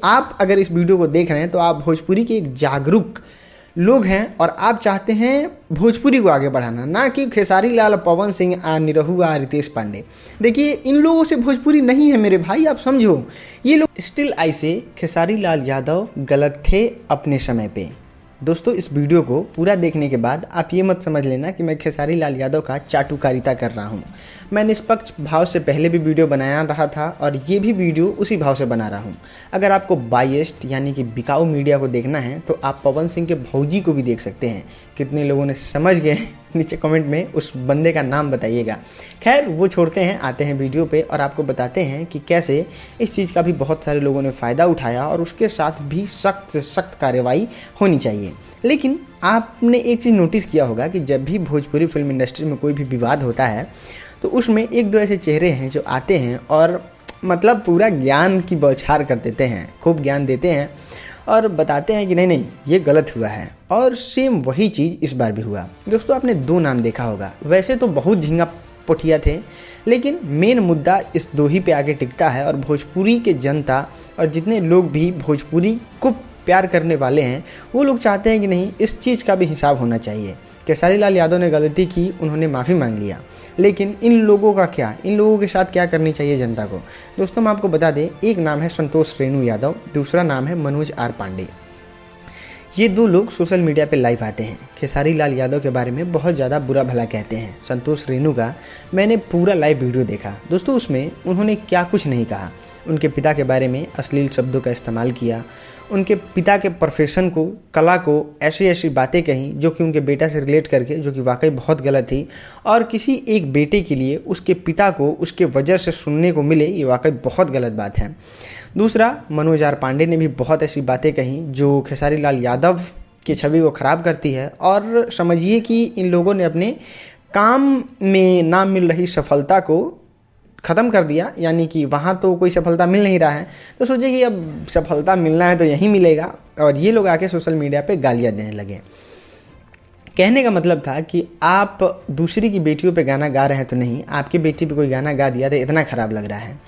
आप अगर इस वीडियो को देख रहे हैं तो आप भोजपुरी के एक जागरूक लोग हैं और आप चाहते हैं भोजपुरी को आगे बढ़ाना, ना कि खेसारी लाल, पवन सिंह, निरहू, रितेश पांडे। देखिए, इन लोगों से भोजपुरी नहीं है मेरे भाई, आप समझो। ये लोग स्टिल आई से खेसारी लाल यादव गलत थे अपने समय पे। दोस्तों, इस वीडियो को पूरा देखने के बाद आप ये मत समझ लेना कि मैं खेसारी लाल यादव का चाटुकारिता कर रहा हूँ। मैं निष्पक्ष भाव से पहले भी वीडियो बनाया रहा था और ये भी वीडियो उसी भाव से बना रहा हूँ। अगर आपको बायस्ड यानी कि बिकाऊ मीडिया को देखना है तो आप पवन सिंह के भौजी को भी देख सकते हैं। कितने लोगों ने समझ गए नीचे कमेंट में उस बंदे का नाम बताइएगा। खैर, वो छोड़ते हैं, आते हैं वीडियो पे और आपको बताते हैं कि कैसे इस चीज़ का भी बहुत सारे लोगों ने फ़ायदा उठाया और उसके साथ भी सख्त से सख्त कार्रवाई होनी चाहिए। लेकिन आपने एक चीज़ नोटिस किया होगा कि जब भी भोजपुरी फिल्म इंडस्ट्री में कोई भी विवाद होता है तो उसमें एक दो ऐसे चेहरे हैं जो आते हैं और मतलब पूरा ज्ञान की बौछार कर देते हैं, खूब ज्ञान देते हैं और बताते हैं कि नहीं नहीं ये गलत हुआ है। और सेम वही चीज़ इस बार भी हुआ। दोस्तों, आपने दो नाम देखा होगा, वैसे तो बहुत झींगा पोठिया थे, लेकिन मेन मुद्दा इस दो ही पे आगे टिकता है। और भोजपुरी के जनता और जितने लोग भी भोजपुरी को प्यार करने वाले हैं वो लोग चाहते हैं कि नहीं, इस चीज़ का भी हिसाब होना चाहिए। खेसारी लाल यादव ने गलती की, उन्होंने माफ़ी मांग लिया, लेकिन इन लोगों का क्या, इन लोगों के साथ क्या करनी चाहिए जनता को। दोस्तों, मैं आपको बता दें, एक नाम है संतोष रेणु यादव, दूसरा नाम है मनोज पांडे। ये दो लोग सोशल मीडिया पे लाइव आते हैं, खेसारी लाल यादव के बारे में बहुत ज़्यादा बुरा भला कहते हैं। संतोष रेणु का मैंने पूरा लाइव वीडियो देखा। दोस्तों, उसमें उन्होंने क्या कुछ नहीं कहा। उनके पिता के बारे में अश्लील शब्दों का इस्तेमाल किया, उनके पिता के प्रोफेशन को, कला को, ऐसी ऐसी बातें कहीं जो कि उनके बेटा से रिलेट करके, जो कि वाकई बहुत गलत थी। और किसी एक बेटे के लिए उसके पिता को उसके वजह से सुनने को मिले, ये वाकई बहुत गलत बात है। दूसरा, मनोज पांडे ने भी बहुत ऐसी बातें कहीं जो खेसारी लाल यादव की छवि को ख़राब करती है। और समझिए कि इन लोगों ने अपने काम में ना मिल रही सफलता को ख़त्म कर दिया, यानी कि वहाँ तो कोई सफलता मिल नहीं रहा है तो सोचे कि अब सफलता मिलना है तो यहीं मिलेगा। और ये लोग आके सोशल मीडिया पे गालियाँ देने लगे। कहने का मतलब था कि आप दूसरी की बेटियों पे गाना गा रहे हैं तो नहीं, आपकी बेटी पे कोई गाना गा दिया तो इतना ख़राब लग रहा है।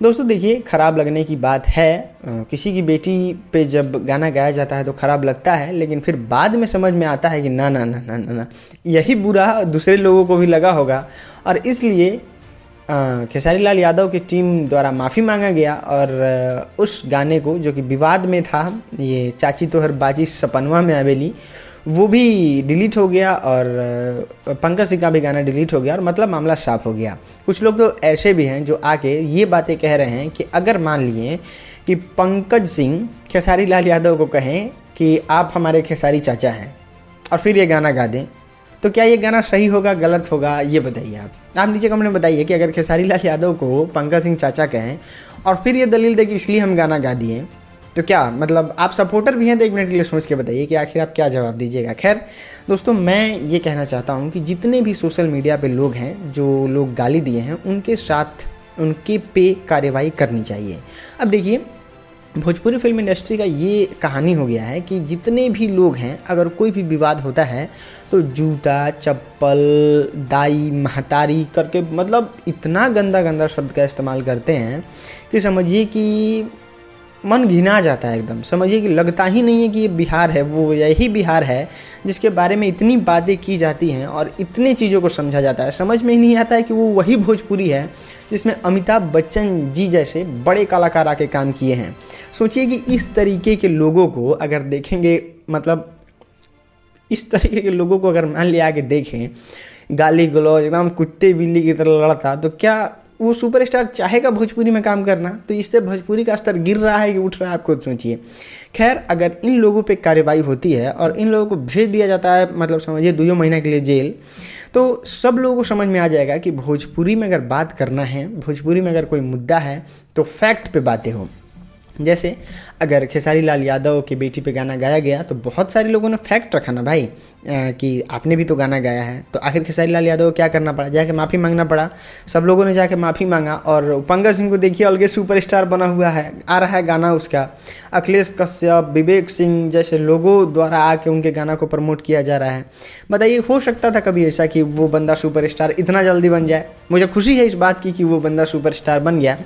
दोस्तों, देखिए, ख़राब लगने की बात है, किसी की बेटी पे जब गाना गाया जाता है तो ख़राब लगता है, लेकिन फिर बाद में समझ में आता है कि ना ना ना ना ना ना, यही बुरा दूसरे लोगों को भी लगा होगा। और इसलिए खेसारी लाल यादव की टीम द्वारा माफ़ी मांगा गया और उस गाने को, जो कि विवाद में था, ये चाची तोहर बाजी सपनवा में आवेली, वो भी डिलीट हो गया और पंकज सिंह का भी गाना डिलीट हो गया और मतलब मामला साफ हो गया। कुछ लोग तो ऐसे भी हैं जो आके ये बातें कह रहे हैं कि अगर मान लिए कि पंकज सिंह खेसारी लाल यादव को कहें कि आप हमारे खेसारी चाचा हैं और फिर ये गाना गा दें, तो क्या ये गाना सही होगा, गलत होगा, ये बताइए आप नीचे कमेंट में बताइए कि अगर खेसारी लाल यादव को पंकज सिंह चाचा कहें और फिर ये दलील दे कि इसलिए हम गाना गा दिए, तो क्या मतलब आप सपोर्टर भी हैं तो एक मिनट के लिए सोच के बताइए कि आखिर आप क्या जवाब दीजिएगा। खैर दोस्तों, मैं ये कहना चाहता हूँ कि जितने भी सोशल मीडिया पे लोग हैं, जो लोग गाली दिए हैं, उनके साथ उनके पे कार्रवाई करनी चाहिए। अब देखिए, भोजपुरी फिल्म इंडस्ट्री का ये कहानी हो गया है कि जितने भी लोग हैं, अगर कोई भी विवाद होता है तो जूता, चप्पल, दाई, महतारी करके मतलब इतना गंदा गंदा शब्द का इस्तेमाल करते हैं कि समझिए कि मन घिना जाता है एकदम। समझिए कि लगता ही नहीं है कि ये बिहार है, वो यही बिहार है जिसके बारे में इतनी बातें की जाती हैं और इतनी चीज़ों को समझा जाता है। समझ में ही नहीं आता है कि वो वही भोजपुरी है जिसमें अमिताभ बच्चन जी जैसे बड़े कलाकार आके काम किए हैं। सोचिए कि इस तरीके के लोगों को अगर देखेंगे, मतलब इस तरीके के लोगों को अगर मान लिया आके देखें, गाली गलौज एकदम कुत्ते बिल्ली की तरह लड़ता, तो क्या वो सुपरस्टार चाहेगा भोजपुरी में काम करना? तो इससे भोजपुरी का स्तर गिर रहा है कि उठ रहा है, आप खुद सोचिए। खैर, अगर इन लोगों पे कार्रवाई होती है और इन लोगों को भेज दिया जाता है, मतलब समझिए 2 महीना के लिए जेल, तो सब लोगों को समझ में आ जाएगा कि भोजपुरी में अगर बात करना है, भोजपुरी में अगर कोई मुद्दा है तो फैक्ट पे बातें हो। जैसे अगर खेसारी लाल यादव की बेटी पे गाना गाया गया तो बहुत सारे लोगों ने फैक्ट रखा ना भाई कि आपने भी तो गाना गाया है। तो आखिर खेसारी लाल यादव को क्या करना पड़ा? जाके माफ़ी मांगना पड़ा। सब लोगों ने जाके माफ़ी मांगा और पंकज सिंह को देखिए अलगे सुपरस्टार बना हुआ है, आ रहा है गाना उसका। अखिलेश कश्यप, विवेक सिंह जैसे लोगों द्वारा आके उनके गाना को प्रमोट किया जा रहा है। बताइए, हो सकता था कभी ऐसा कि वो बंदा सुपरस्टार इतना जल्दी बन जाए? मुझे खुशी है इस बात की कि वो बंदा सुपरस्टार बन गया,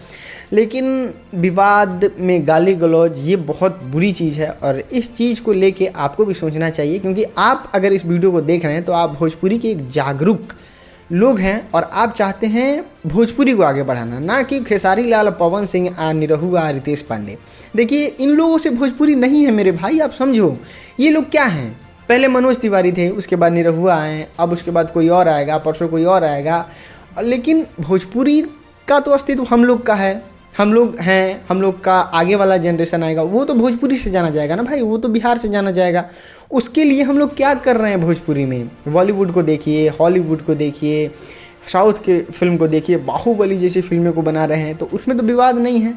लेकिन विवाद में में गाली गलौज ये बहुत बुरी चीज़ है और इस चीज़ को लेके आपको भी सोचना चाहिए, क्योंकि आप अगर इस वीडियो को देख रहे हैं तो आप भोजपुरी के एक जागरूक लोग हैं और आप चाहते हैं भोजपुरी को आगे बढ़ाना, ना कि खेसारी लाल, पवन सिंह, निरहुआ, रितेश पांडे। देखिए इन लोगों से भोजपुरी नहीं है मेरे भाई, आप समझो। ये लोग क्या हैं, पहले मनोज तिवारी थे, उसके बाद निरहुआ आए, अब उसके बाद कोई और आएगा, परसों कोई और आएगा। लेकिन भोजपुरी का तो अस्तित्व हम लोग का है, हम लोग हैं, हम लोग का आगे वाला जनरेशन आएगा वो तो भोजपुरी से जाना जाएगा ना भाई, वो तो बिहार से जाना जाएगा। उसके लिए हम लोग क्या कर रहे हैं भोजपुरी में? बॉलीवुड को देखिए, हॉलीवुड को देखिए, साउथ के फिल्म को देखिए, बाहुबली जैसी फिल्में को बना रहे हैं, तो उसमें तो विवाद नहीं है,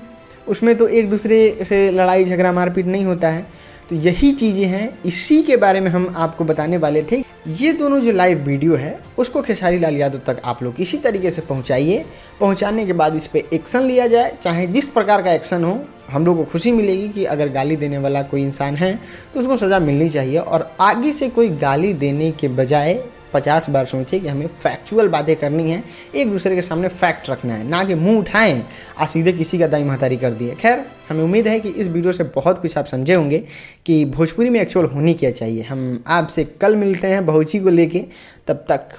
उसमें तो एक दूसरे से लड़ाई झगड़ा मारपीट नहीं होता है। तो यही चीज़ें हैं, इसी के बारे में हम आपको बताने वाले थे। ये दोनों जो लाइव वीडियो है उसको खेसारी लाल यादव तक आप लोग इसी तरीके से पहुंचाइए, पहुंचाने के बाद इस पर एक्शन लिया जाए, चाहे जिस प्रकार का एक्शन हो। हम लोग को खुशी मिलेगी कि अगर गाली देने वाला कोई इंसान है तो उसको सज़ा मिलनी चाहिए। और आगे से कोई गाली देने के बजाय 50 बार सोचे कि हमें फैक्चुअल बातें करनी है, एक दूसरे के सामने फैक्ट रखना है, ना कि मुंह उठाएं और सीधे किसी का दाई महतारी कर दिए। खैर, हमें उम्मीद है कि इस वीडियो से बहुत कुछ आप समझे होंगे कि भोजपुरी में एक्चुअल होनी क्या चाहिए। हम आपसे कल मिलते हैं भौची को लेके, तब तक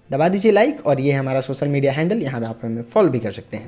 दबा दीजिए लाइक, और ये है हमारा सोशल मीडिया हैंडल, यहाँ पे आप हमें फॉलो भी कर सकते हैं।